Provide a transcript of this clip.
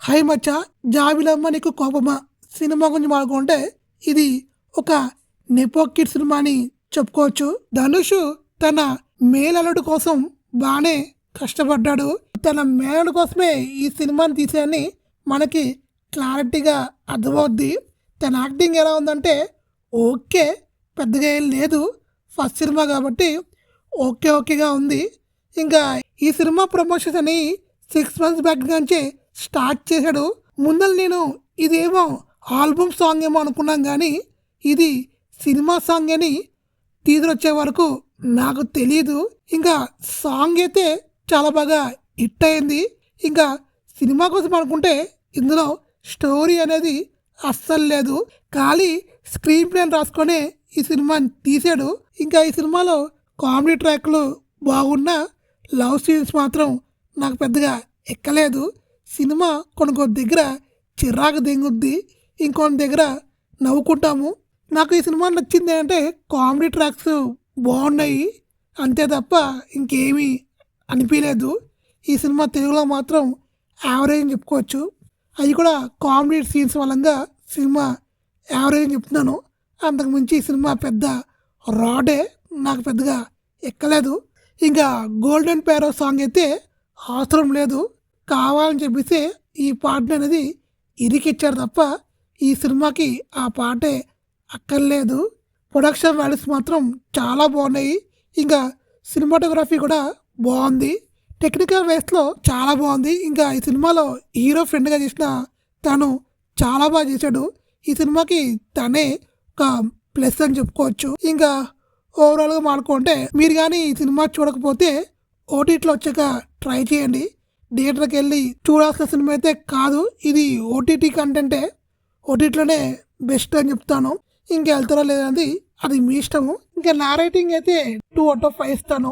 High మచ్చా, జాబిలమ్మ నీకు కోపమా సినిమా గురించి మాట్లాడుకుంటే ఇది ఒక నెపో కిడ్ సినిమా అని చెప్పుకోవచ్చు. ధనుష్ తన మేనల్లుడు కోసం బాగానే కష్టపడ్డాడు. తన మేనల్లుడు కోసమే ఈ సినిమాని తీసేయని మనకి క్లారిటీగా అర్థమవుద్ది. తన యాక్టింగ్ ఎలా ఉందంటే ఓకే, పెద్దగా ఏం లేదు, ఫస్ట్ సినిమా కాబట్టి ఓకేగా ఉంది. ఇంకా ఈ సినిమా ప్రమోషన్స్ అని 6 months బ్యాక్ నుంచి స్టార్ట్ చేశాడు. ముందర నేను ఇదేమో ఆల్బమ్ సాంగ్ ఏమో అనుకున్నాం, కానీ ఇది సినిమా సాంగ్ అని టీజర్ వచ్చే వరకు నాకు తెలియదు. ఇంకా సాంగ్ అయితే చాలా బాగా హిట్ అయింది. ఇంకా సినిమా కోసం అనుకుంటే ఇందులో స్టోరీ అనేది అస్సలు లేదు, ఖాళీ స్క్రీన్ ప్లేని రాసుకొని ఈ సినిమాని తీసాడు. ఇంకా ఈ సినిమాలో కామెడీ ట్రాక్లు బాగున్నా లవ్ సీన్స్ మాత్రం నాకు పెద్దగా ఎక్కలేదు. సినిమా కొన్ని దగ్గర చిరాకు దింగుద్ది, ఇంకొన్ని దగ్గర నవ్వుకుంటాము. నాకు ఈ సినిమా నచ్చింది అంటే కామెడీ ట్రాక్స్ బాగున్నాయి అంతే తప్ప ఇంకేమీ అనిపించలేదు. ఈ సినిమా తెలుగులో మాత్రం యావరేజ్ అని చెప్పుకోవచ్చు. అవి కూడా కామెడీ సీన్స్ వలంగా సినిమా యావరేజ్ అని చెప్తున్నాను. అంతకుమించి ఈ సినిమా పెద్ద రాడే, నాకు పెద్దగా ఎక్కలేదు. ఇంకా గోల్డెన్ ప్యారో సాంగ్ అయితే అవసరం లేదు, కావాలని చెప్పేసి ఈ పాటను అనేది ఇరికిచ్చారు తప్ప ఈ సినిమాకి ఆ పాటే అక్కర్లేదు. ప్రొడక్షన్ వాల్యూస్ మాత్రం చాలా బాగున్నాయి. ఇంకా సినిమాటోగ్రఫీ కూడా బాగుంది, టెక్నికల్ వేస్లో చాలా బాగుంది. ఇంకా ఈ సినిమాలో హీరో ఫ్రెండ్గా చేసిన తను చాలా బాగా చేశాడు. ఈ సినిమాకి తనే ఒక ప్లస్ అని చెప్పుకోవచ్చు. ఇంకా ఓవరాల్గా మాట్లాడుకుంటే మీరు కానీ ఈ సినిమా చూడకపోతే ఓటీటీలో వచ్చాక ట్రై చేయండి. థియేటర్కి వెళ్ళి చూడాల్సిన సినిమా అయితే కాదు, ఇది ఓటీటీ కంటెంటే, ఓటీటీలోనే బెస్ట్ అని చెప్తాను. ఇంకా వెళ్తారో లేదనేది అది మీ ఇష్టము. ఇంకా నా రేటింగ్ అయితే 2 out of 5 ఇస్తాను.